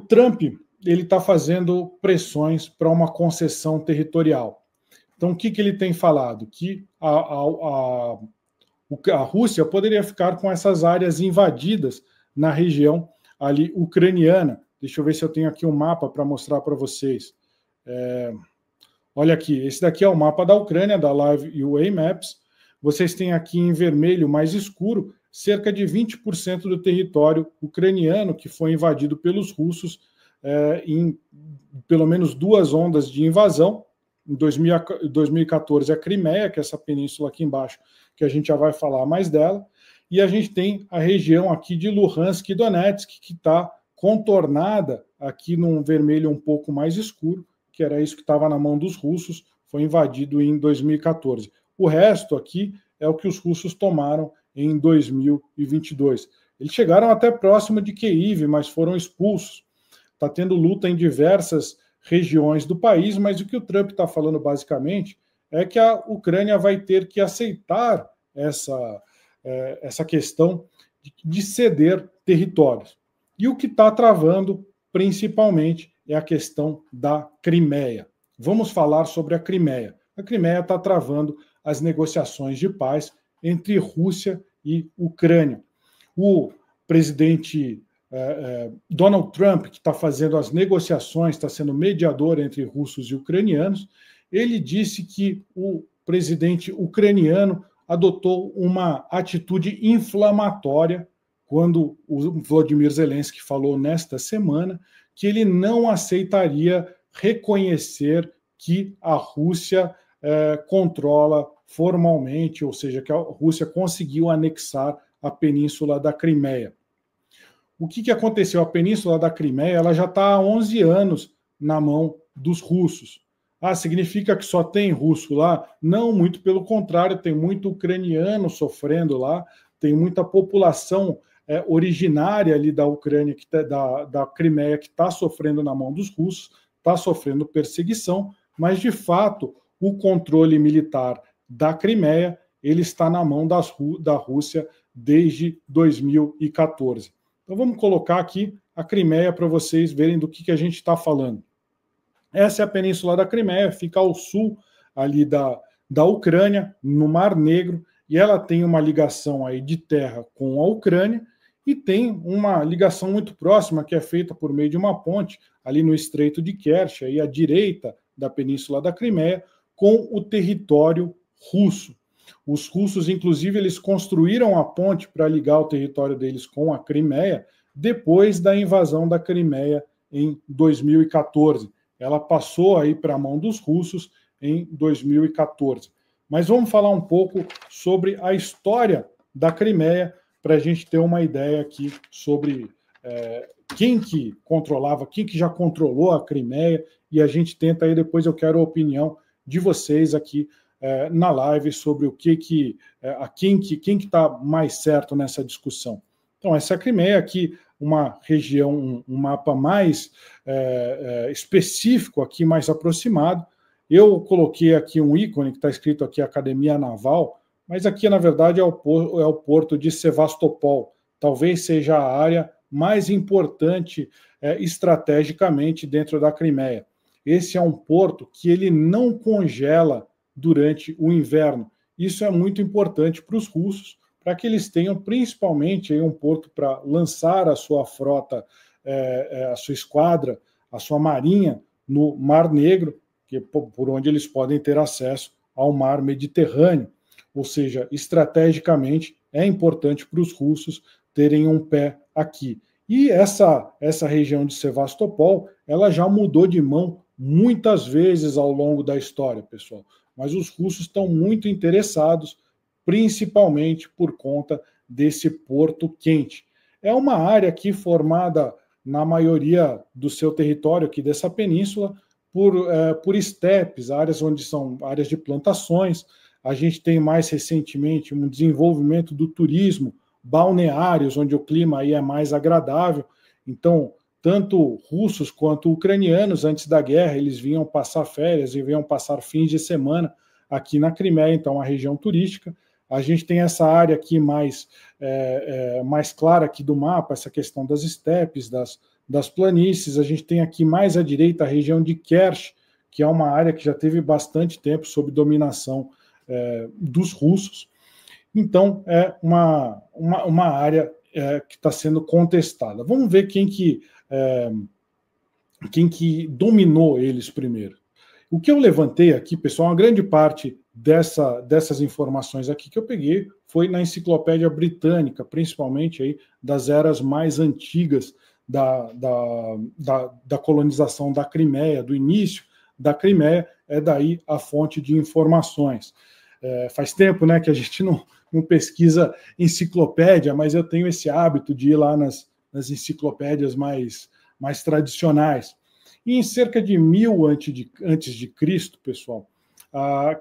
Trump ele está fazendo pressões para uma concessão territorial. Então, o que ele tem falado? Que a Rússia poderia ficar com essas áreas invadidas na região ali ucraniana. Deixa eu ver se eu tenho aqui um mapa para mostrar para vocês. Olha aqui, esse daqui é o mapa da Ucrânia, da Live UA Maps. Vocês têm aqui em vermelho mais escuro cerca de 20% do território ucraniano que foi invadido pelos russos em pelo menos 2 ondas de invasão. Em 2014, a Crimeia, que é essa península aqui embaixo, que a gente já vai falar mais dela, e a gente tem a região aqui de Luhansk e Donetsk, que está contornada aqui num vermelho um pouco mais escuro, que era isso que estava na mão dos russos, foi invadido em 2014. O resto aqui é o que os russos tomaram em 2022. Eles chegaram até próximo de Kiev, mas foram expulsos. Está tendo luta em diversas regiões do país, mas o que o Trump está falando basicamente é que a Ucrânia vai ter que aceitar essa questão de ceder territórios. E o que está travando, principalmente, é a questão da Crimeia. Vamos falar sobre a Crimeia. A Crimeia está travando as negociações de paz entre Rússia e Ucrânia. O presidente Donald Trump, que está fazendo as negociações, está sendo mediador entre russos e ucranianos, ele disse que o presidente ucraniano adotou uma atitude inflamatória quando o Volodymyr Zelensky falou nesta semana que ele não aceitaria reconhecer que a Rússia controla formalmente, ou seja, que a Rússia conseguiu anexar a península da Crimeia. O que aconteceu? A península da Crimeia ela já está há 11 anos na mão dos russos. Significa que só tem russo lá? Não, muito pelo contrário, tem muito ucraniano sofrendo lá, tem muita população originária ali da Ucrânia, da Crimeia, que está sofrendo na mão dos russos, está sofrendo perseguição, mas, de fato, o controle militar da Crimeia ele está na mão da Rússia desde 2014. Então, vamos colocar aqui a Crimeia para vocês verem do que a gente está falando. Essa é a península da Crimeia, fica ao sul ali da Ucrânia, no Mar Negro, e ela tem uma ligação aí de terra com a Ucrânia e tem uma ligação muito próxima que é feita por meio de uma ponte ali no Estreito de Kerch, aí à direita da península da Crimeia, com o território russo. Os russos, inclusive, eles construíram a ponte para ligar o território deles com a Crimeia depois da invasão da Crimeia em 2014. Ela passou aí para a mão dos russos em 2014. Mas vamos falar um pouco sobre a história da Crimeia para a gente ter uma ideia aqui sobre quem que controlava, quem que já controlou a Crimeia, e a gente tenta aí, depois eu quero a opinião de vocês aqui na live sobre quem que está mais certo nessa discussão. Então, essa é a Crimeia aqui, uma região, um mapa mais específico aqui, mais aproximado. Eu coloquei aqui um ícone que está escrito aqui Academia Naval, mas aqui, na verdade, é o porto de Sevastopol. Talvez seja a área mais importante estrategicamente dentro da Crimeia. Esse é um porto que ele não congela durante o inverno. Isso é muito importante para os russos, para que eles tenham principalmente aí um porto para lançar a sua frota, a sua esquadra, a sua marinha no Mar Negro, que por onde eles podem ter acesso ao Mar Mediterrâneo. Ou seja, estrategicamente é importante para os russos terem um pé aqui. E essa região de Sevastopol, ela já mudou de mão muitas vezes ao longo da história, pessoal. Mas os russos estão muito interessados, principalmente por conta desse porto quente. É uma área aqui formada, na maioria do seu território aqui dessa península, por estepes, áreas onde são áreas de plantações. A gente tem mais recentemente um desenvolvimento do turismo, balneários, onde o clima aí é mais agradável. Então, tanto russos quanto ucranianos, antes da guerra, eles vinham passar férias e vinham passar fins de semana aqui na Crimeia, então uma região turística. A gente tem essa área aqui mais clara aqui do mapa, essa questão das estepes, das planícies. A gente tem aqui mais à direita a região de Kerch, que é uma área que já teve bastante tempo sob dominação dos russos. Então, é uma área que está sendo contestada. Vamos ver quem que dominou eles primeiro. O que eu levantei aqui, pessoal, uma grande parte dessas informações aqui que eu peguei foi na Enciclopédia Britânica, principalmente aí das eras mais antigas da colonização da Crimeia, do início da Crimeia, é daí a fonte de informações. Faz tempo, né, que a gente não pesquisa enciclopédia, mas eu tenho esse hábito de ir lá nas enciclopédias mais tradicionais. E em cerca de 1000 antes de Cristo, pessoal,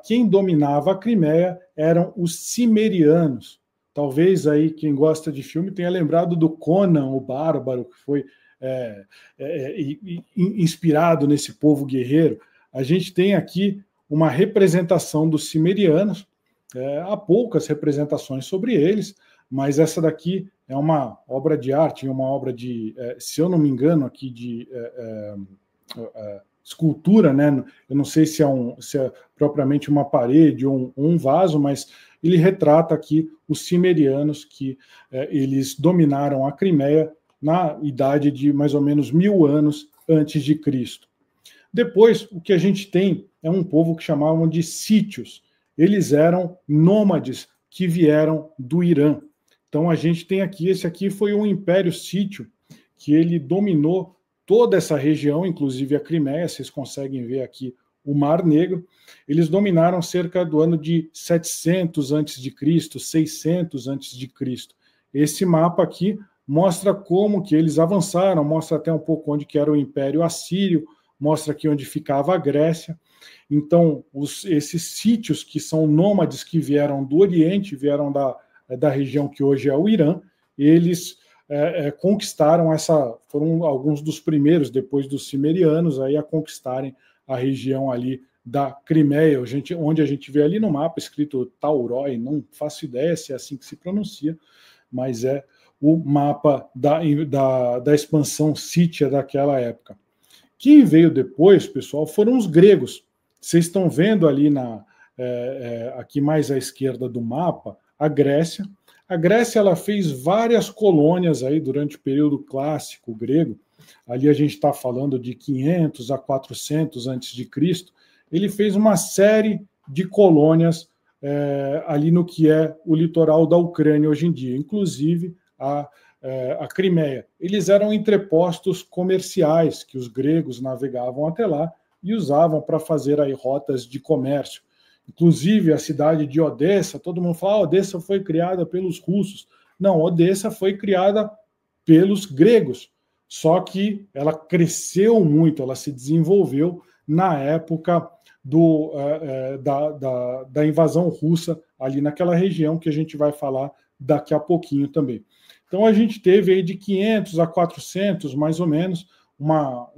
quem dominava a Crimeia eram os cimerianos. Talvez aí quem gosta de filme tenha lembrado do Conan, o Bárbaro, que foi inspirado nesse povo guerreiro. A gente tem aqui uma representação dos cimerianos. Há poucas representações sobre eles, mas essa daqui é uma obra de arte, uma obra de, se eu não me engano, aqui de escultura, né? Eu não sei se é propriamente uma parede ou um vaso, mas ele retrata aqui os cimerianos que eles dominaram a Crimeia na idade de mais ou menos 1000 anos antes de Cristo. Depois, o que a gente tem é um povo que chamavam de sítios. Eles eram nômades que vieram do Irã. Então a gente tem aqui, esse aqui foi um império sítio que ele dominou toda essa região, inclusive a Crimeia, vocês conseguem ver aqui o Mar Negro. Eles dominaram cerca do ano de 700 a.C., 600 a.C. Esse mapa aqui mostra como que eles avançaram, mostra até um pouco onde que era o Império Assírio, mostra aqui onde ficava a Grécia. Então, esses sítios que são nômades que vieram do Oriente, vieram da região que hoje é o Irã, eles conquistaram foram alguns dos primeiros, depois dos cimerianos, aí a conquistarem a região ali da Crimeia, onde a gente vê ali no mapa escrito Taurói, não faço ideia se é assim que se pronuncia, mas é o mapa da expansão sítia daquela época. Quem veio depois, pessoal, foram os gregos. Vocês estão vendo ali aqui mais à esquerda do mapa, a Grécia. A Grécia ela fez várias colônias aí durante o período clássico grego. Ali a gente está falando de 500 a 400 a.C. Ele fez uma série de colônias ali no que é o litoral da Ucrânia hoje em dia, inclusive a Crimeia. Eles eram entrepostos comerciais que os gregos navegavam até lá e usavam para fazer aí rotas de comércio. Inclusive a cidade de Odessa, todo mundo fala, Odessa foi criada pelos russos. Não, Odessa foi criada pelos gregos, só que ela cresceu muito, ela se desenvolveu na época da invasão russa ali naquela região que a gente vai falar daqui a pouquinho também. Então a gente teve aí de 500 a 400, mais ou menos, uma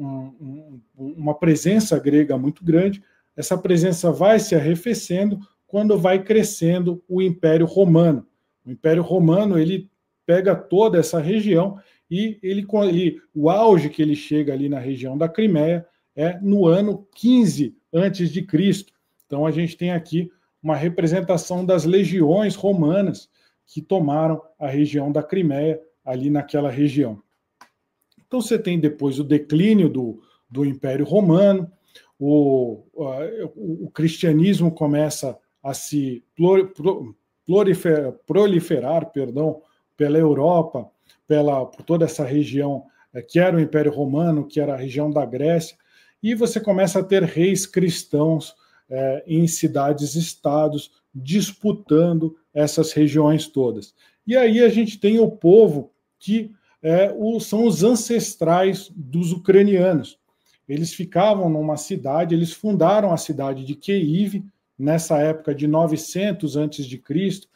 presença grega muito grande. Essa presença vai se arrefecendo quando vai crescendo o Império Romano. O Império Romano ele pega toda essa região e o auge que ele chega ali na região da Crimeia é no ano 15 antes de Cristo. Então a gente tem aqui uma representação das legiões romanas que tomaram a região da Crimeia ali naquela região. Então você tem depois o declínio do Império Romano, o cristianismo começa a se proliferar, pela Europa, por toda essa região que era o Império Romano, que era a região da Grécia, e você começa a ter reis cristãos em cidades-estados disputando essas regiões todas. E aí a gente tem o povo que são os ancestrais dos ucranianos. Eles ficavam numa cidade, eles fundaram a cidade de Kiev, nessa época de 900 a.C.,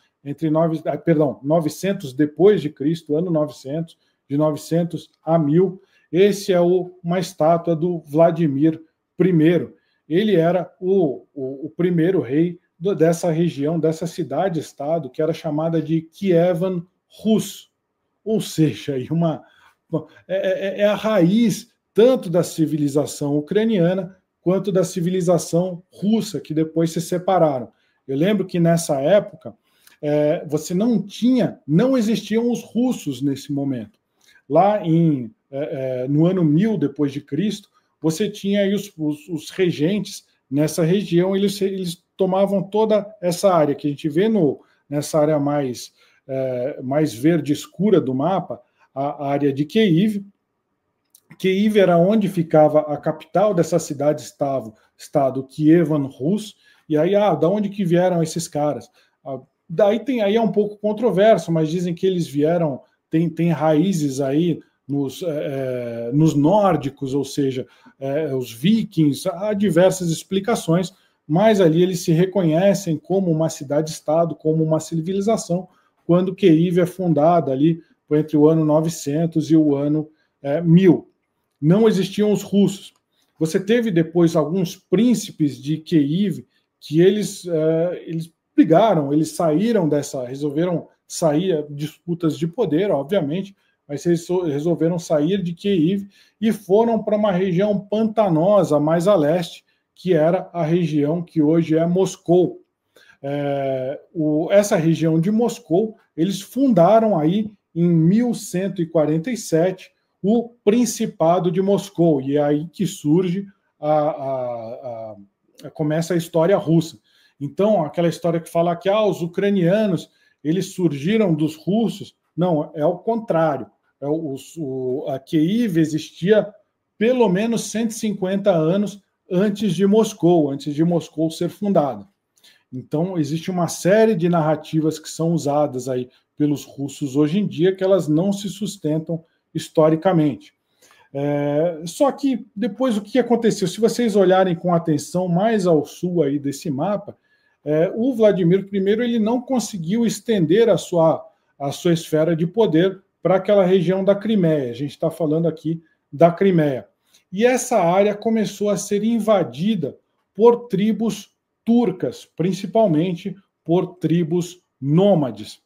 900 depois de Cristo, ano 900, de 900 a 1000. Esse é uma estátua do Vladimir I. Ele era o primeiro rei dessa região, dessa cidade-estado, que era chamada de Kievan Rus, ou seja, é a raiz tanto da civilização ucraniana quanto da civilização russa, que depois se separaram. Eu lembro que nessa época você não existiam os russos nesse momento. Lá no ano 1000 depois de Cristo, você tinha aí os regentes nessa região, eles tomavam toda essa área que a gente vê nessa área mais verde escura do mapa, a área de Kiev. Kiev era onde ficava a capital dessa cidade-estado, Kievan Rus. E aí, da onde que vieram esses caras? Aí é um pouco controverso, mas dizem que eles vieram, tem raízes aí nos nórdicos, ou seja, os vikings, há diversas explicações, mas ali eles se reconhecem como uma cidade-estado, como uma civilização, quando Kiev é fundada ali entre o ano 900 e o ano 1000. Não existiam os russos. Você teve depois alguns príncipes de Kiev que eles brigaram, eles saíram resolveram sair, disputas de poder, obviamente, mas eles resolveram sair de Kiev e foram para uma região pantanosa mais a leste, que era a região que hoje é Moscou. Essa região de Moscou, eles fundaram aí em 1147 o Principado de Moscou, e é aí que surge começa a história russa. Então, aquela história que fala que os ucranianos eles surgiram dos russos, não, é o contrário. A Kiev existia pelo menos 150 anos antes de Moscou ser fundada. Então, existe uma série de narrativas que são usadas aí pelos russos hoje em dia que elas não se sustentam historicamente. Só que depois o que aconteceu? Se vocês olharem com atenção mais ao sul aí desse mapa, o Vladimir I ele não conseguiu estender a sua esfera de poder para aquela região da Crimeia. A gente está falando aqui da Crimeia. E essa área começou a ser invadida por tribos turcas, principalmente por tribos nômades.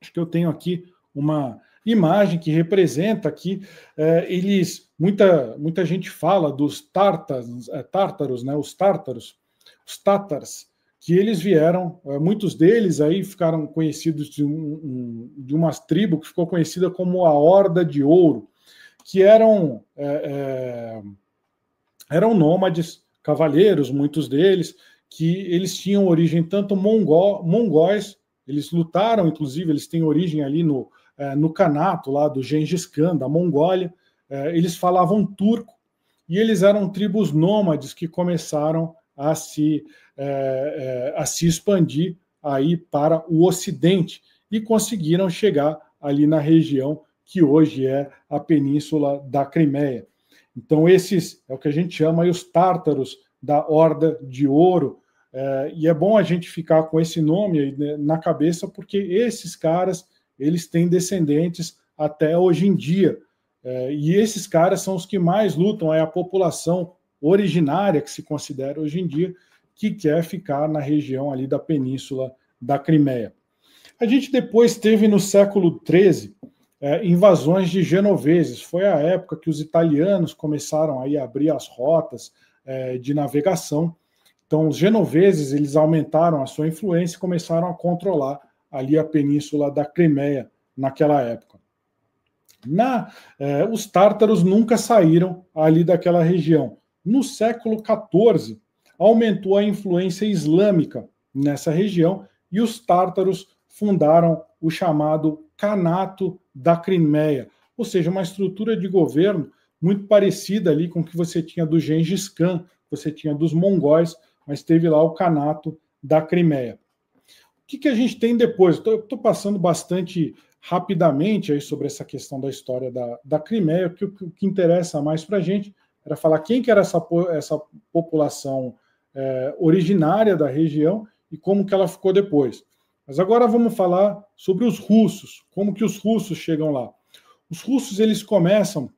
Acho que eu tenho aqui uma imagem que representa aqui, muita gente fala dos tártaros, né, os tátars, que eles vieram, muitos deles aí ficaram conhecidos de uma tribo que ficou conhecida como a Horda de Ouro, que eram nômades, cavaleiros, muitos deles, que eles tinham origem tanto mongóis, eles lutaram, inclusive, eles têm origem ali no Kanato, lá do Gengis Khan, da Mongólia, eles falavam turco, e eles eram tribos nômades que começaram a se expandir aí para o Ocidente, e conseguiram chegar ali na região que hoje é a Península da Crimeia. Então, esses é o que a gente chama aí os tártaros da Horda de Ouro, e é bom a gente ficar com esse nome aí, né, na cabeça, porque esses caras, eles têm descendentes até hoje em dia, e esses caras são os que mais lutam, é a população originária que se considera hoje em dia, que quer ficar na região ali da Península da Crimeia. A gente depois teve no século XIII invasões de genoveses, foi a época que os italianos começaram aí a abrir as rotas de navegação. Então, os genoveses eles aumentaram a sua influência e começaram a controlar ali a Península da Crimeia naquela época. Os tártaros nunca saíram ali daquela região. No século XIV, aumentou a influência islâmica nessa região e os tártaros fundaram o chamado Kanato da Crimeia, ou seja, uma estrutura de governo muito parecida ali com o que você tinha do Gengis Khan, você tinha dos mongóis, mas teve lá o Kanato da Crimeia. O que a gente tem depois? Estou passando bastante rapidamente aí sobre essa questão da história da Crimeia, porque o que interessa mais para a gente era falar quem que era essa população originária da região e como que ela ficou depois. Mas agora vamos falar sobre os russos, como que os russos chegam lá. Os russos, eles começam,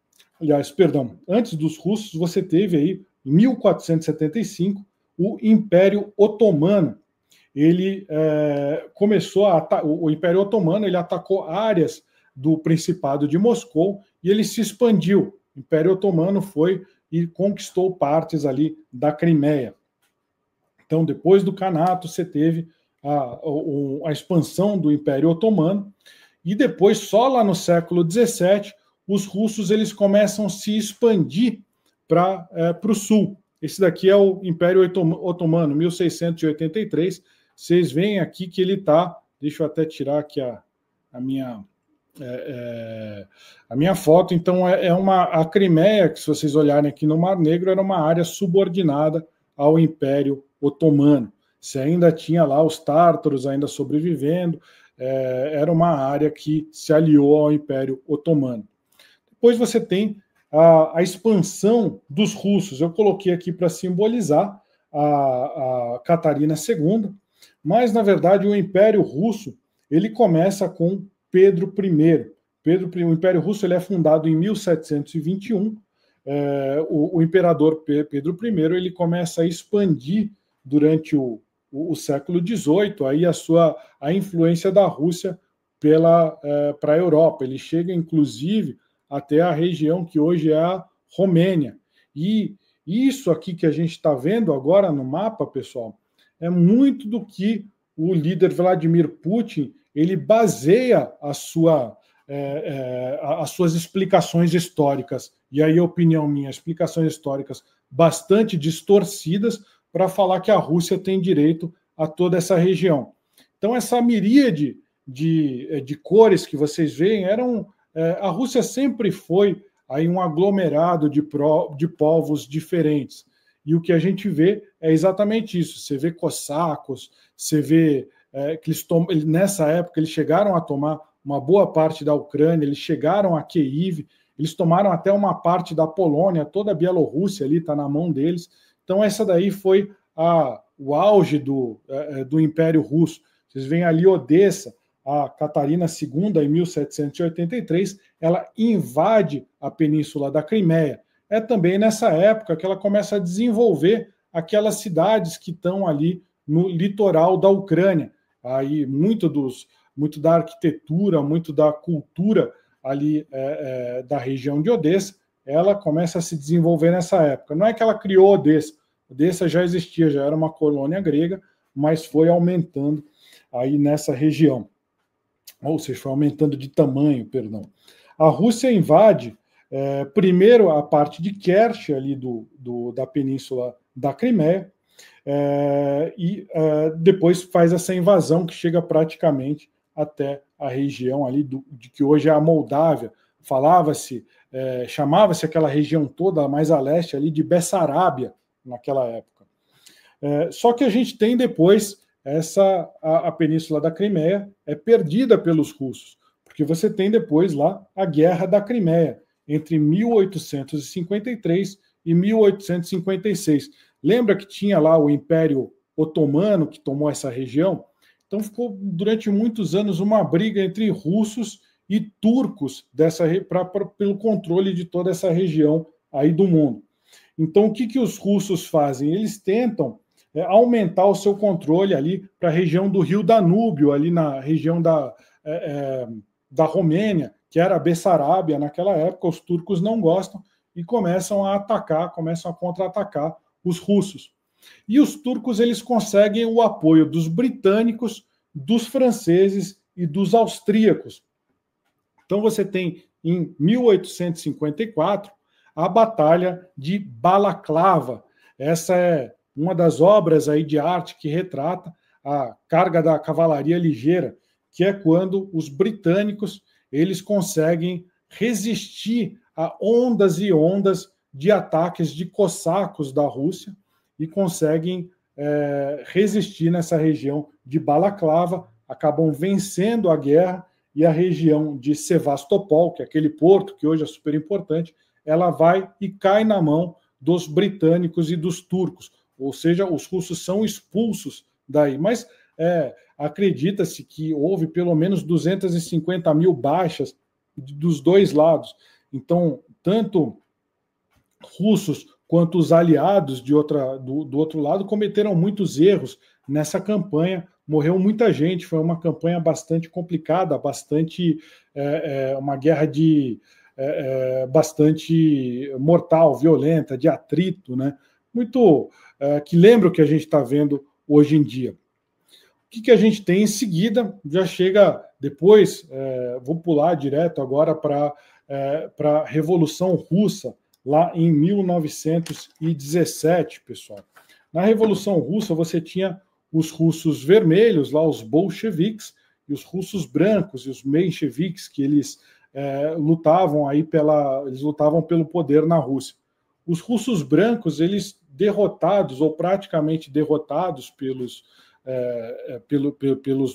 antes dos russos, você teve aí, em 1475, o Império Otomano. Ele o Império Otomano ele atacou áreas do Principado de Moscou e ele se expandiu. O Império Otomano foi e conquistou partes ali da Crimeia. Então, depois do Kanato, você teve a expansão do Império Otomano, e depois, só lá no século XVII, os russos eles começam a se expandir para o sul. Esse daqui é o Império Otomano, 1683. Vocês veem aqui que ele está... Deixa eu até tirar aqui a minha foto. Então, a Crimeia, que se vocês olharem aqui no Mar Negro, era uma área subordinada ao Império Otomano. Você ainda tinha lá os tártaros ainda sobrevivendo, era uma área que se aliou ao Império Otomano. Depois você tem a expansão dos russos. Eu coloquei aqui para simbolizar a Catarina II, mas, na verdade, o Império Russo ele começa com Pedro I. O Império Russo ele é fundado em 1721. O imperador Pedro I ele começa a expandir durante o século XVIII aí a influência da Rússia para a Europa. Ele chega, inclusive, até a região que hoje é a Romênia. E isso aqui que a gente está vendo agora no mapa, pessoal, é muito do que o líder Vladimir Putin ele baseia as suas explicações históricas, e aí a opinião minha, explicações históricas bastante distorcidas para falar que a Rússia tem direito a toda essa região. Então, essa miríade de cores que vocês veem, a Rússia sempre foi aí um aglomerado de povos diferentes. E o que a gente vê é exatamente isso. Você vê cossacos, você vê que nessa época eles chegaram a tomar uma boa parte da Ucrânia, eles chegaram a Kiev, eles tomaram até uma parte da Polônia, toda a Bielorrússia ali está na mão deles. Então essa daí foi o auge do Império Russo. Vocês veem ali Odessa, a Catarina II, em 1783, ela invade a península da Crimeia. É também nessa época que ela começa a desenvolver aquelas cidades que estão ali no litoral da Ucrânia. Aí muito da arquitetura, muito da cultura ali da região de Odessa, ela começa a se desenvolver nessa época. Não é que ela criou Odessa. Odessa já existia, já era uma colônia grega, mas foi aumentando aí nessa região. Ou seja, foi aumentando de tamanho, perdão. A Rússia invade primeiro a parte de Kerch, ali da península da Crimeia, e depois faz essa invasão que chega praticamente até a região ali de que hoje é a Moldávia. Chamava-se aquela região toda mais a leste ali de Bessarábia naquela época. Só que a gente tem depois a península da Crimeia é perdida pelos russos, porque você tem depois lá a Guerra da Crimeia, entre 1853 e 1856. Lembra que tinha lá o Império Otomano que tomou essa região? Então ficou durante muitos anos uma briga entre russos e turcos pelo controle de toda essa região aí do mundo. Então o que os russos fazem? Eles tentam aumentar o seu controle ali para a região do Rio Danúbio, ali na região da Romênia, que era a Bessarábia naquela época. Os turcos não gostam e começam a contra-atacar os russos. E os turcos eles conseguem o apoio dos britânicos, dos franceses e dos austríacos. Então você tem, em 1854, a Batalha de Balaclava. Essa é uma das obras aí de arte que retrata a carga da cavalaria ligeira, que é quando os britânicos eles conseguem resistir a ondas e ondas de ataques de cossacos da Rússia e conseguem resistir nessa região de Balaclava, acabam vencendo a guerra e a região de Sevastopol, que é aquele porto que hoje é super importante, ela vai e cai na mão dos britânicos e dos turcos, ou seja, os russos são expulsos daí. Mas acredita-se que houve pelo menos 250 mil baixas dos dois lados. Então, tanto russos quanto os aliados do outro lado cometeram muitos erros nessa campanha. Morreu muita gente, foi uma campanha bastante complicada, uma guerra bastante mortal, violenta, de atrito, né? Muito que lembra o que a gente está vendo hoje em dia. O que a gente tem em seguida? Já chega depois, vou pular direto agora para a Revolução Russa, lá em 1917, pessoal. Na Revolução Russa, você tinha os russos vermelhos, lá os bolcheviques, e os russos brancos e os mencheviques, que eles lutavam pelo poder na Rússia. Os russos brancos, eles derrotados ou praticamente derrotados pelos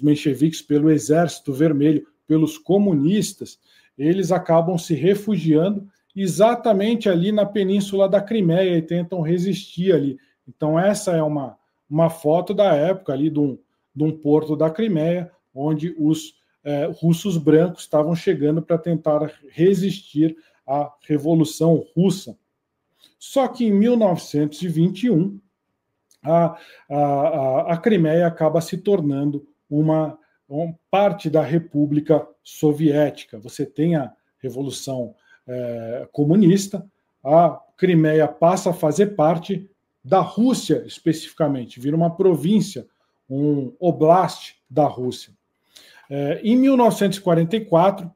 mencheviques, pelo Exército Vermelho, pelos comunistas, eles acabam se refugiando exatamente ali na Península da Crimeia e tentam resistir ali. Então essa é uma foto da época ali de um porto da Crimeia, onde os russos brancos estavam chegando para tentar resistir à Revolução Russa. Só que em 1921, a Crimeia acaba se tornando uma parte da República Soviética. Você tem a Revolução comunista, a Crimeia passa a fazer parte da Rússia, especificamente, vira uma província, um oblast da Rússia. Em 1944,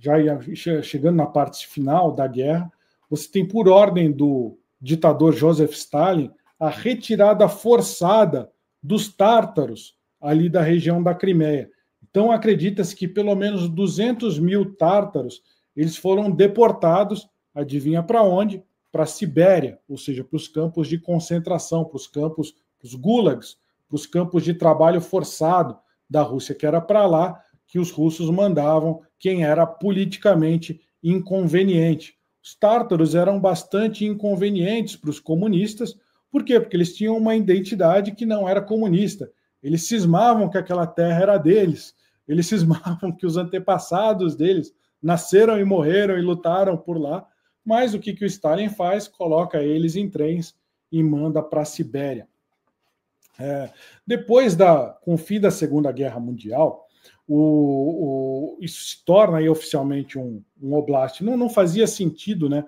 já chegando na parte final da guerra, você tem, por ordem do ditador Joseph Stalin, a retirada forçada dos tártaros ali da região da Crimeia. Então, acredita-se que pelo menos 200 mil tártaros eles foram deportados, adivinha para onde? Para a Sibéria, ou seja, para os campos de concentração, para os campos, os gulags, para os campos de trabalho forçado da Rússia, que era para lá que os russos mandavam quem era politicamente inconveniente. Os tártaros eram bastante inconvenientes para os comunistas. Por quê? Porque eles tinham uma identidade que não era comunista. Eles cismavam que aquela terra era deles. Eles cismavam que os antepassados deles nasceram e morreram e lutaram por lá. Mas o que o Stalin faz? Coloca eles em trens e manda para a Sibéria. Depois com o fim da Segunda Guerra Mundial, isso se torna aí oficialmente um oblast. Não fazia sentido, né?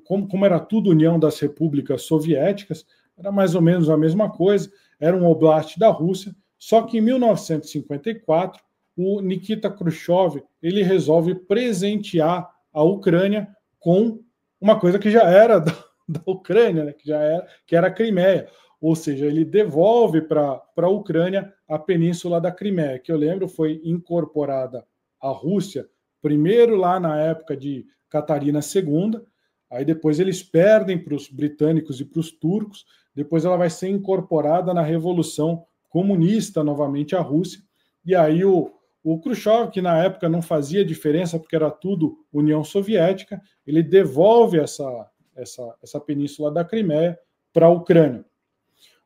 Como era tudo União das Repúblicas Soviéticas, era mais ou menos a mesma coisa, era um oblast da Rússia, só que em 1954, o Nikita Khrushchev ele resolve presentear a Ucrânia com uma coisa que já era da Ucrânia, né? que era a Crimeia. Ou seja, ele devolve para a Ucrânia a Península da Crimeia, que eu lembro foi incorporada à Rússia, primeiro lá na época de Catarina II, aí depois eles perdem para os britânicos e para os turcos, depois ela vai ser incorporada na Revolução Comunista novamente à Rússia, e aí o Khrushchev, que na época não fazia diferença porque era tudo União Soviética, ele devolve essa Península da Crimeia para a Ucrânia.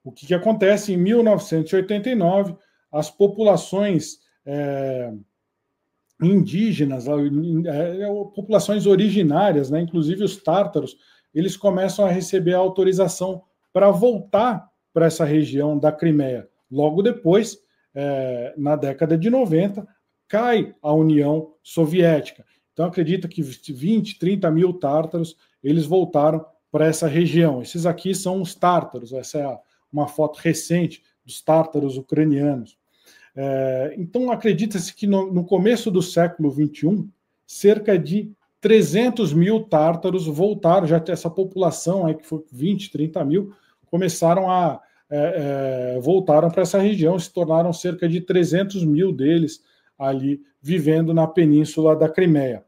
O que acontece em 1989, as populações indígenas, populações originárias, né, inclusive os tártaros, eles começam a receber a autorização para voltar para essa região da Crimeia. Logo depois, na década de 90, cai a União Soviética. Então, acredita que 20, 30 mil tártaros, eles voltaram para essa região. Esses aqui são os tártaros, essa é uma foto recente dos tártaros ucranianos. Então, acredita-se que no começo do século XXI, cerca de 300 mil tártaros voltaram, já essa população, aí, que foi 20, 30 mil, voltaram para essa região, se tornaram cerca de 300 mil deles ali vivendo na Península da Crimeia.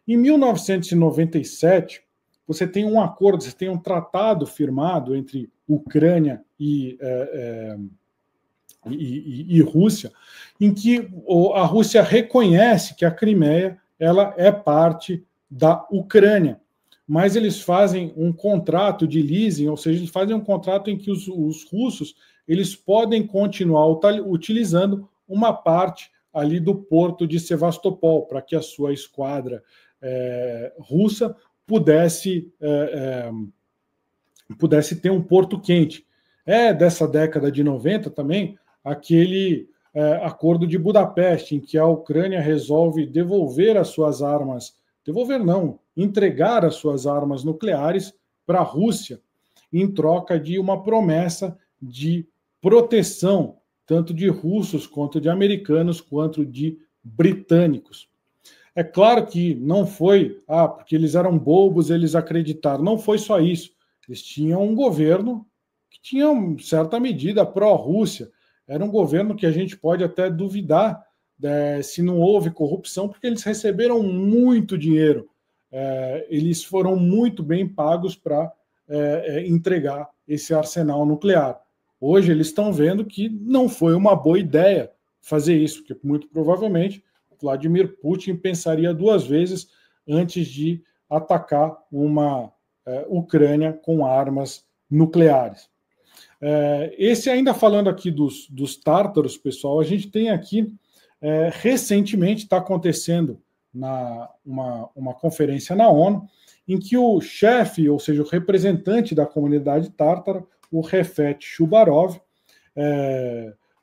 Em 1997, você tem um acordo, você tem um tratado firmado entre Ucrânia e Rússia, em que a Rússia reconhece que a Crimeia ela é parte da Ucrânia, mas eles fazem um contrato de leasing, ou seja, eles fazem um contrato em que os russos eles podem continuar utilizando uma parte ali do porto de Sevastopol, para que a sua esquadra russa pudesse ter um porto quente. Dessa década de 90 também aquele acordo de Budapeste, em que a Ucrânia resolve devolver as suas armas, devolver não, entregar as suas armas nucleares para a Rússia, em troca de uma promessa de proteção, tanto de russos, quanto de americanos, quanto de britânicos. É claro que não foi, porque eles eram bobos, eles acreditaram. Não foi só isso. Eles tinham um governo que tinha, em certa medida, pró-Rússia. Era um governo que a gente pode até duvidar se não houve corrupção, porque eles receberam muito dinheiro. Eles foram muito bem pagos para entregar esse arsenal nuclear. Hoje eles estão vendo que não foi uma boa ideia fazer isso, porque muito provavelmente Vladimir Putin pensaria duas vezes antes de atacar uma Ucrânia com armas nucleares. Esse, ainda falando aqui dos tártaros, pessoal, a gente tem aqui, recentemente está acontecendo uma conferência na ONU, em que o chefe, ou seja, o representante da comunidade tártara, o Refet Chubarov,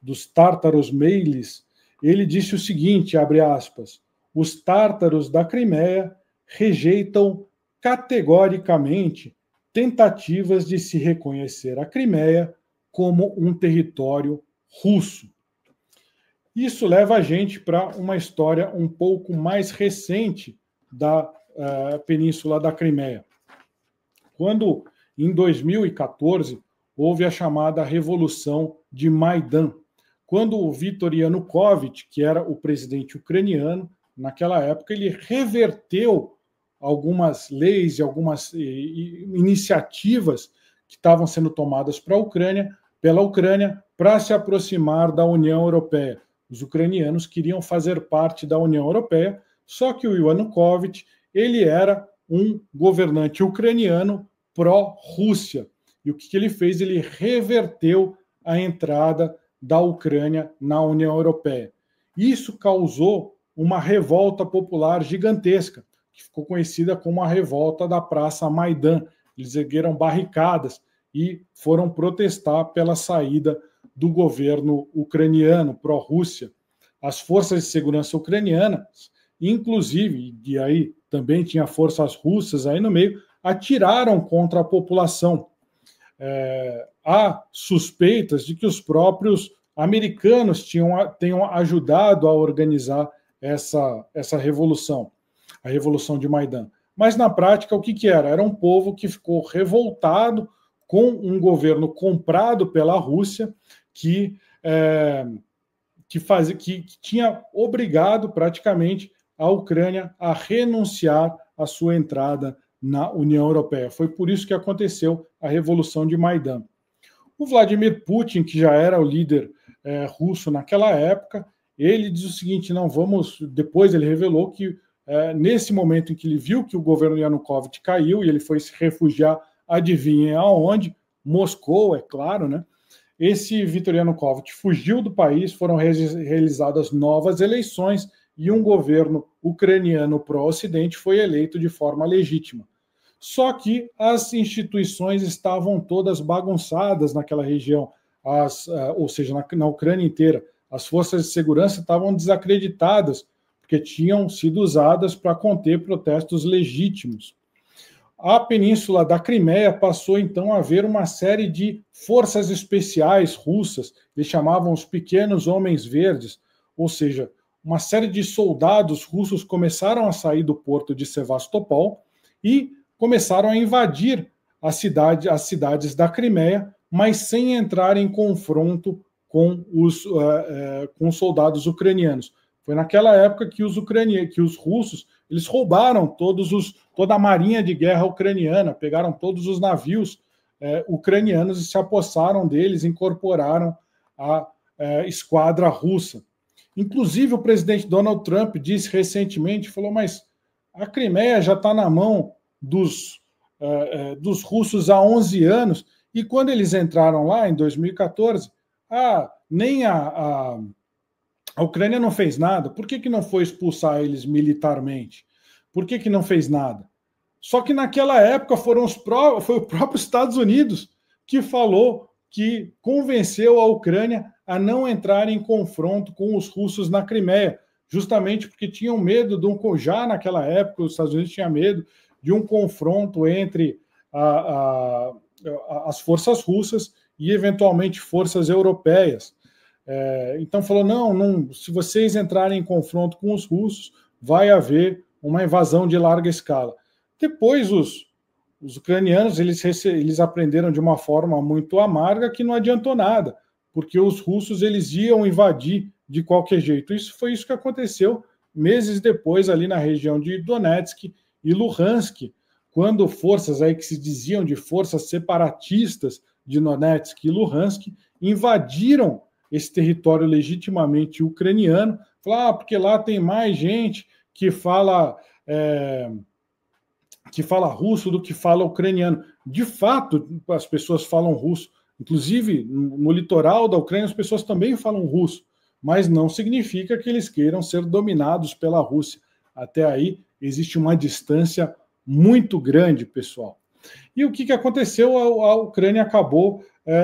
dos tártaros Meilis, ele disse o seguinte, abre aspas, os tártaros da Crimeia rejeitam categoricamente tentativas de se reconhecer a Crimeia como um território russo. Isso leva a gente para uma história um pouco mais recente da Península da Crimeia. Quando, em 2014, houve a chamada Revolução de Maidan, quando o Viktor Yanukovych, que era o presidente ucraniano, naquela época, ele reverteu algumas leis e algumas iniciativas que estavam sendo tomadas pela Ucrânia para se aproximar da União Europeia. Os ucranianos queriam fazer parte da União Europeia, só que o Yanukovych, ele era um governante ucraniano pró-Rússia. E o que ele fez? Ele reverteu a entrada da Ucrânia na União Europeia. Isso causou uma revolta popular gigantesca, que ficou conhecida como a revolta da Praça Maidan. Eles ergueram barricadas e foram protestar pela saída do governo ucraniano pró-Rússia. As forças de segurança ucranianas, inclusive, e aí também tinha forças russas aí no meio, atiraram contra a população. Há suspeitas de que os próprios americanos tenham ajudado a organizar essa revolução, a Revolução de Maidan. Mas, na prática, o que era? Era um povo que ficou revoltado com um governo comprado pela Rússia que tinha obrigado, praticamente, a Ucrânia a renunciar à sua entrada na União Europeia. Foi por isso que aconteceu a Revolução de Maidan. O Vladimir Putin, que já era o líder russo naquela época, ele diz o seguinte, depois ele revelou que nesse momento em que ele viu que o governo Yanukovych caiu e ele foi se refugiar, adivinhem aonde? Moscou, é claro, né? Esse Viktor Yanukovych fugiu do país, foram realizadas novas eleições e um governo ucraniano pró-Ocidente foi eleito de forma legítima. Só que as instituições estavam todas bagunçadas naquela região, ou seja, na Ucrânia inteira. As forças de segurança estavam desacreditadas, porque tinham sido usadas para conter protestos legítimos. A Península da Crimeia passou, então, a haver uma série de forças especiais russas, eles chamavam os pequenos homens verdes, ou seja, uma série de soldados russos começaram a sair do porto de Sevastopol e começaram a invadir as cidades da Crimeia, mas sem entrar em confronto com os soldados ucranianos. Foi naquela época que os russos eles roubaram toda a marinha de guerra ucraniana, pegaram todos os navios ucranianos e se apossaram deles, incorporaram a esquadra russa. Inclusive, o presidente Donald Trump disse recentemente, falou, mas a Crimeia já está na mão dos russos há 11 anos, e quando eles entraram lá, em 2014, nem a Ucrânia não fez nada. Por que não foi expulsar eles militarmente? Por que não fez nada? Só que naquela época foi o próprio Estados Unidos que falou, que convenceu a Ucrânia a não entrar em confronto com os russos na Crimeia, justamente porque tinham medo já naquela época, os Estados Unidos tinham medo de um confronto entre as forças russas e, eventualmente, forças europeias. Então falou, não, se vocês entrarem em confronto com os russos, vai haver uma invasão de larga escala. Depois, os ucranianos eles aprenderam de uma forma muito amarga que não adiantou nada, porque os russos eles iam invadir de qualquer jeito. Isso foi isso que aconteceu meses depois ali na região de Donetsk e Luhansk, quando forças aí que se diziam de forças separatistas de Donetsk e Luhansk invadiram esse território legitimamente ucraniano, falaram, porque lá tem mais gente que fala russo do que fala ucraniano. De fato, as pessoas falam russo. Inclusive, no litoral da Ucrânia, as pessoas também falam russo, mas não significa que eles queiram ser dominados pela Rússia. Até aí, existe uma distância muito grande, pessoal. E o que aconteceu? A Ucrânia acabou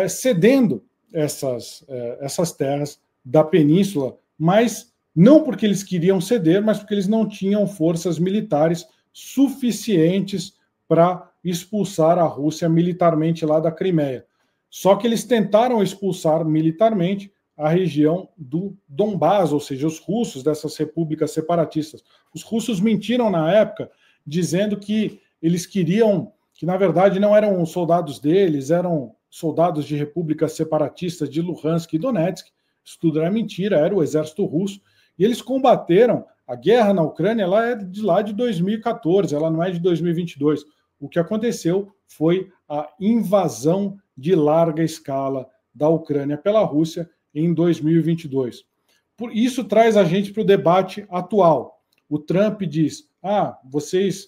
cedendo essas terras da península, mas não porque eles queriam ceder, mas porque eles não tinham forças militares suficientes para expulsar a Rússia militarmente lá da Crimeia. Só que eles tentaram expulsar militarmente a região do Donbás, ou seja, os russos dessas repúblicas separatistas. Os russos mentiram na época, dizendo que eles queriam, que na verdade não eram soldados deles, eram soldados de repúblicas separatistas de Luhansk e Donetsk. Isso tudo era mentira, era o exército russo. E eles combateram. A guerra na Ucrânia ela é de lá de 2014, ela não é de 2022. O que aconteceu foi a invasão de larga escala da Ucrânia pela Rússia em 2022. Isso traz a gente para o debate atual. O Trump diz, vocês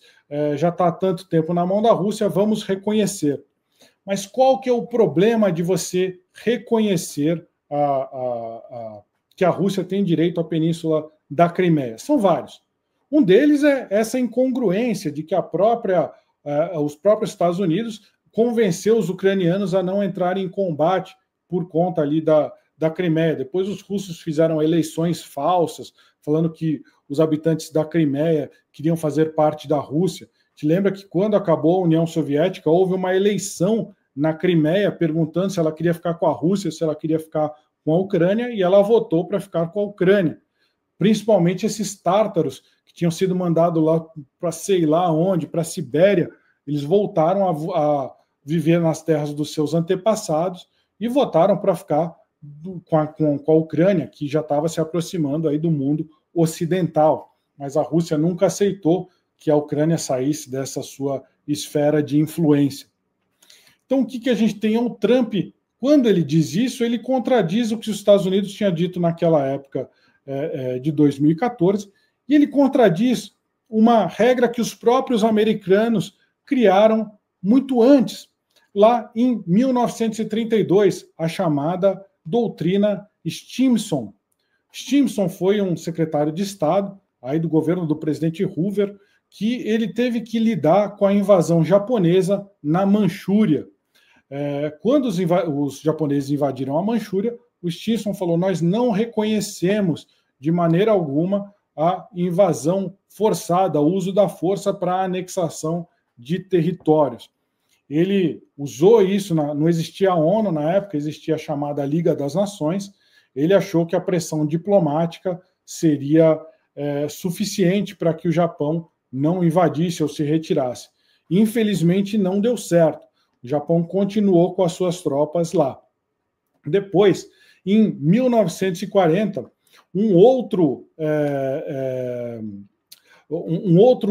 já estão há tanto tempo na mão da Rússia, vamos reconhecer. Mas qual que é o problema de você reconhecer que a Rússia tem direito à península da Crimeia? São vários. Um deles é essa incongruência de que os próprios Estados Unidos convenceu os ucranianos a não entrarem em combate por conta ali da Crimeia. Depois os russos fizeram eleições falsas, falando que os habitantes da Crimeia queriam fazer parte da Rússia. Te lembra que quando acabou a União Soviética, houve uma eleição na Crimeia perguntando se ela queria ficar com a Rússia, se ela queria ficar com a Ucrânia, e ela votou para ficar com a Ucrânia. Principalmente esses tártaros que tinham sido mandados lá para sei lá onde, para a Sibéria, eles voltaram a viver nas terras dos seus antepassados e votaram para ficar com a Ucrânia, que já estava se aproximando aí do mundo ocidental. Mas a Rússia nunca aceitou que a Ucrânia saísse dessa sua esfera de influência. Então, o que a gente tem? O Trump, quando ele diz isso, ele contradiz o que os Estados Unidos tinham dito naquela época de 2014, e ele contradiz uma regra que os próprios americanos criaram muito antes, lá em 1932, a chamada doutrina Stimson. Stimson foi um secretário de Estado aí do governo do presidente Hoover, que ele teve que lidar com a invasão japonesa na Manchúria. Quando os japoneses invadiram a Manchúria, o Stimson falou, nós não reconhecemos de maneira alguma a invasão forçada, o uso da força para a anexação de territórios. Ele usou isso, não existia a ONU na época, existia a chamada Liga das Nações, ele achou que a pressão diplomática seria suficiente para que o Japão não invadisse ou se retirasse. Infelizmente, não deu certo. O Japão continuou com as suas tropas lá. Depois, em 1940, um outro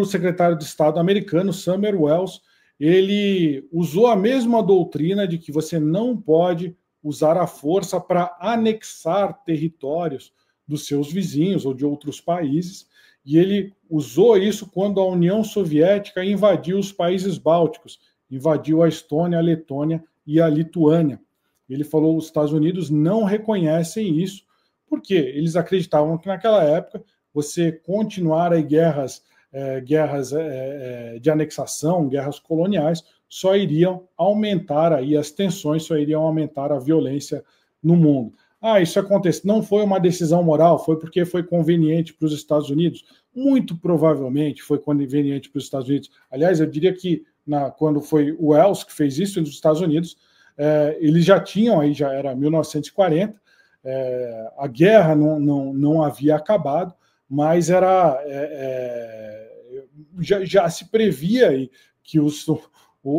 secretário de Estado americano, Sumner Welles, ele usou a mesma doutrina de que você não pode usar a força para anexar territórios dos seus vizinhos ou de outros países, e ele usou isso quando a União Soviética invadiu os países bálticos, invadiu a Estônia, a Letônia e a Lituânia. Ele falou que os Estados Unidos não reconhecem isso, porque eles acreditavam que naquela época você continuar aí guerras guerras de anexação, guerras coloniais, só iriam aumentar aí as tensões, só iriam aumentar a violência no mundo. Isso acontece. Não foi uma decisão moral, foi porque foi conveniente para os Estados Unidos? Muito provavelmente foi conveniente para os Estados Unidos. Aliás, eu diria que quando foi o Wells que fez isso nos Estados Unidos, eles já tinham, aí já era 1940, a guerra não havia acabado, mas já se previa que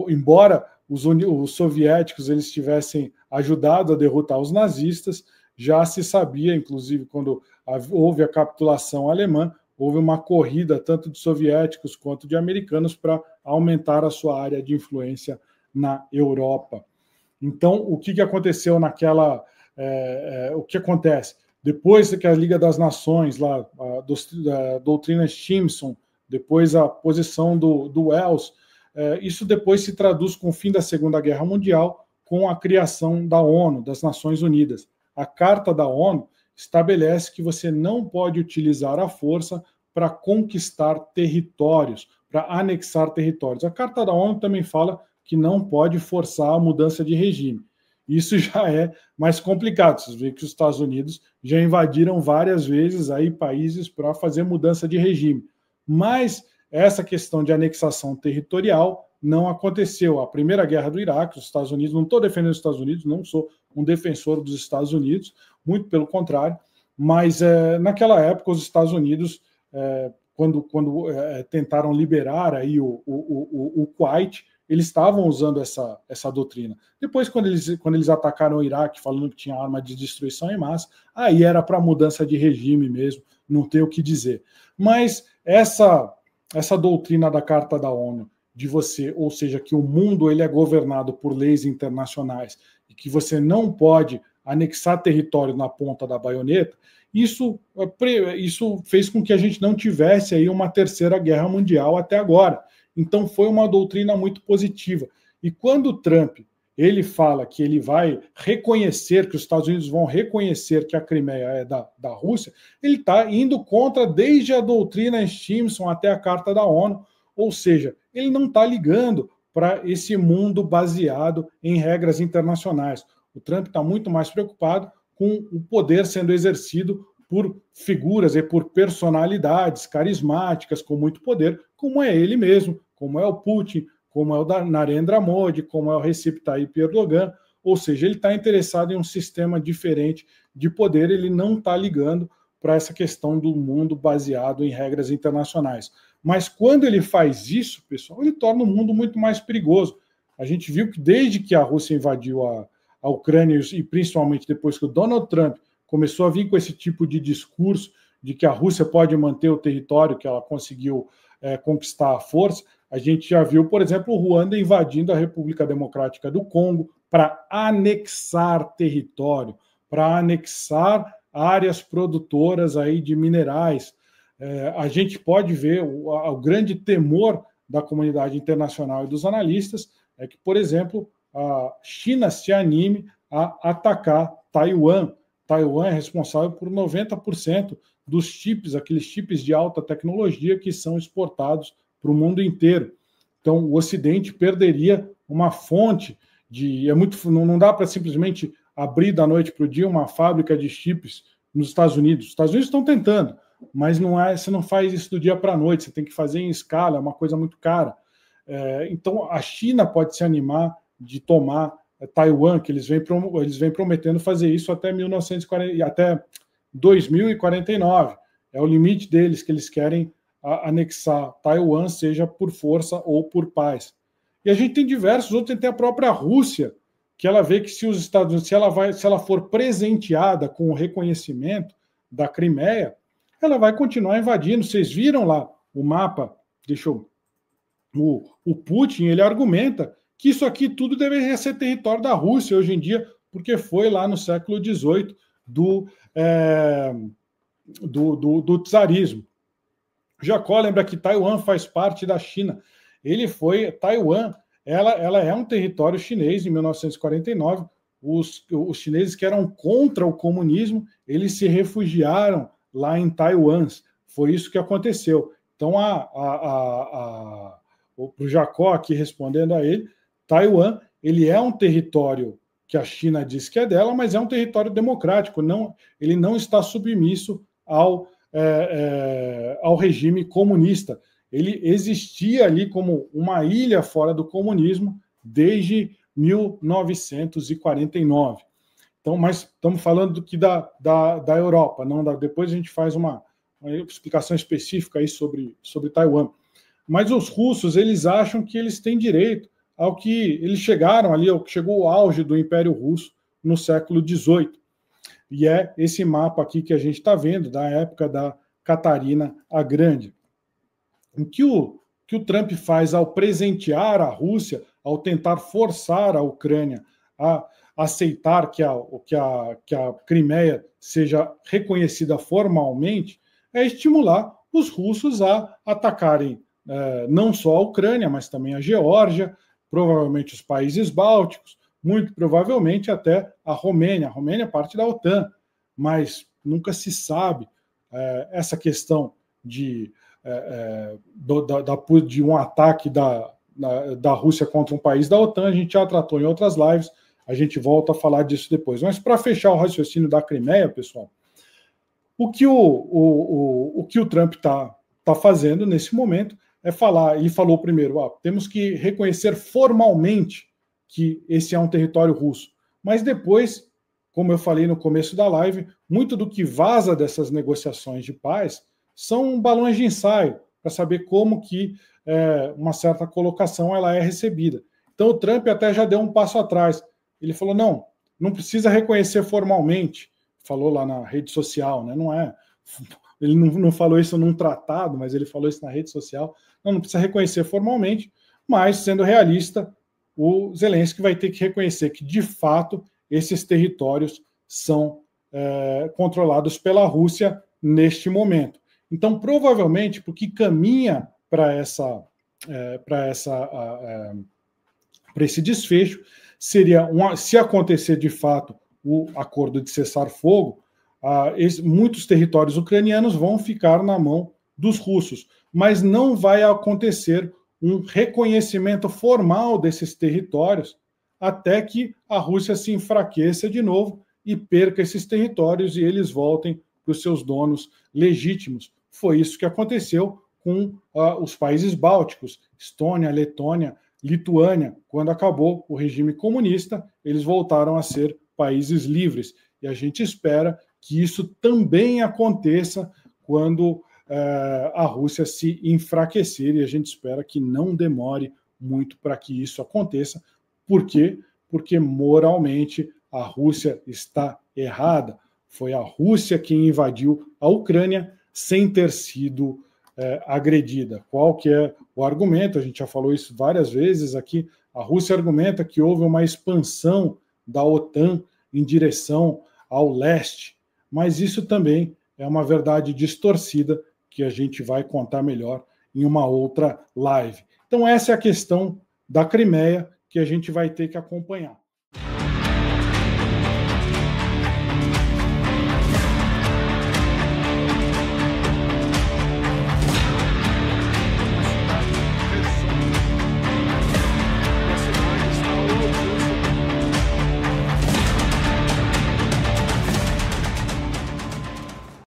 embora os soviéticos eles tivessem ajudado a derrotar os nazistas, já se sabia, inclusive, quando houve a capitulação alemã, houve uma corrida tanto de soviéticos quanto de americanos para aumentar a sua área de influência na Europa. Então, o que aconteceu naquela... o que acontece? Depois que a Liga das Nações, lá, a doutrina Stimson, depois a posição do Wells, isso depois se traduz com o fim da Segunda Guerra Mundial, com a criação da ONU, das Nações Unidas. A Carta da ONU estabelece que você não pode utilizar a força para conquistar territórios, para anexar territórios. A Carta da ONU também fala que não pode forçar a mudança de regime. Isso já é mais complicado. Vocês veem que os Estados Unidos já invadiram várias vezes aí países para fazer mudança de regime. Mas essa questão de anexação territorial não aconteceu. A Primeira Guerra do Iraque, os Estados Unidos, não estou defendendo os Estados Unidos, não sou um defensor dos Estados Unidos, muito pelo contrário, mas naquela época os Estados Unidos, quando tentaram liberar aí o Kuwait, eles estavam usando essa doutrina. Depois, quando eles atacaram o Iraque, falando que tinha arma de destruição em massa, aí era para mudança de regime mesmo, não tem o que dizer. Mas essa doutrina da Carta da ONU, ou seja, que o mundo ele é governado por leis internacionais e que você não pode anexar território na ponta da baioneta, isso fez com que a gente não tivesse aí uma terceira guerra mundial até agora. Então foi uma doutrina muito positiva. E quando o Trump ele fala que ele vai reconhecer, que os Estados Unidos vão reconhecer que a Crimeia é da Rússia, ele está indo contra desde a doutrina Stimson até a Carta da ONU, ou seja, ele não está ligando para esse mundo baseado em regras internacionais. O Trump está muito mais preocupado com o poder sendo exercido por figuras e por personalidades carismáticas com muito poder, como é ele mesmo, como é o Putin, como é o Narendra Modi, como é o Recep Tayyip Erdogan, ou seja, ele está interessado em um sistema diferente de poder, ele não está ligando para essa questão do mundo baseado em regras internacionais. Mas quando ele faz isso, pessoal, ele torna o mundo muito mais perigoso. A gente viu que desde que a Rússia invadiu a Ucrânia, e principalmente depois que o Donald Trump começou a vir com esse tipo de discurso de que a Rússia pode manter o território que ela conseguiu conquistar à força, a gente já viu, por exemplo, o Ruanda invadindo a República Democrática do Congo para anexar território, para anexar áreas produtoras aí de minerais. A gente pode ver o grande temor da comunidade internacional e dos analistas é que, por exemplo, a China se anime a atacar Taiwan. Taiwan é responsável por 90% dos chips, aqueles chips de alta tecnologia que são exportados para o mundo inteiro. Então, o Ocidente perderia uma fonte de... não dá para simplesmente abrir da noite para o dia uma fábrica de chips nos Estados Unidos. Os Estados Unidos estão tentando, mas você não faz isso do dia para a noite, você tem que fazer em escala, é uma coisa muito cara. Então, a China pode se animar de tomar Taiwan, que eles vêm prometendo fazer isso até 1940, até 2049. É o limite deles, que eles querem anexar Taiwan, seja por força ou por paz. E a gente tem diversos outros, tem a própria Rússia, que ela vê que se os Estados Unidos, se ela for presenteada com o reconhecimento da Crimeia, ela vai continuar invadindo. Vocês viram lá o mapa? O Putin, ele argumenta que isso aqui tudo deveria ser território da Rússia hoje em dia, porque foi lá no século XVIII do czarismo. Jacó lembra que Taiwan faz parte da China. Taiwan, ela é um território chinês em 1949. Os chineses que eram contra o comunismo, eles se refugiaram lá em Taiwan. Foi isso que aconteceu. Então, para o Jacó aqui respondendo a ele, Taiwan, ele é um território que a China diz que é dela, mas é um território democrático, ele não está submisso ao regime comunista. Ele existia ali como uma ilha fora do comunismo desde 1949. Então, mas estamos falando da Europa, depois a gente faz uma explicação específica aí sobre Taiwan. Mas os russos, eles acham que eles têm direito ao que eles chegaram ali, ao que chegou o auge do Império Russo no século XVIII. E é esse mapa aqui que a gente está vendo, da época da Catarina a Grande. O que o Trump faz ao presentear a Rússia, ao tentar forçar a Ucrânia a aceitar que a Crimeia seja reconhecida formalmente, é estimular os russos a atacarem não só a Ucrânia, mas também a Geórgia, provavelmente os países bálticos, muito provavelmente até a Romênia. A Romênia é parte da OTAN, mas nunca se sabe essa questão de um ataque da Rússia contra um país da OTAN. A gente já tratou em outras lives, a gente volta a falar disso depois. Mas para fechar o raciocínio da Crimeia, pessoal, o que o Trump está fazendo nesse momento é falar, ele falou primeiro, temos que reconhecer formalmente que esse é um território russo, mas depois, como eu falei no começo da live, muito do que vaza dessas negociações de paz são balões de ensaio, para saber como que uma certa colocação ela é recebida. Então o Trump até já deu um passo atrás, ele falou, não precisa reconhecer formalmente, falou lá na rede social, né? Ele não falou isso num tratado, mas ele falou isso na rede social. Não precisa reconhecer formalmente, mas, sendo realista, o Zelensky vai ter que reconhecer que, de fato, esses territórios são controlados pela Rússia neste momento. Então, provavelmente, porque caminha para esse desfecho, seria, se acontecer de fato o acordo de cessar-fogo, muitos territórios ucranianos vão ficar na mão dos russos, mas não vai acontecer um reconhecimento formal desses territórios até que a Rússia se enfraqueça de novo e perca esses territórios e eles voltem para os seus donos legítimos. Foi isso que aconteceu com os países bálticos, Estônia, Letônia, Lituânia. Quando acabou o regime comunista, eles voltaram a ser países livres. E a gente espera que isso também aconteça quando a Rússia se enfraquecer, e a gente espera que não demore muito para que isso aconteça. Por quê? Porque moralmente a Rússia está errada. Foi a Rússia quem invadiu a Ucrânia sem ter sido agredida. Qual que é o argumento? A gente já falou isso várias vezes aqui. A Rússia argumenta que houve uma expansão da OTAN em direção ao leste, mas isso também é uma verdade distorcida que a gente vai contar melhor em uma outra live. Então essa é a questão da Crimeia que a gente vai ter que acompanhar.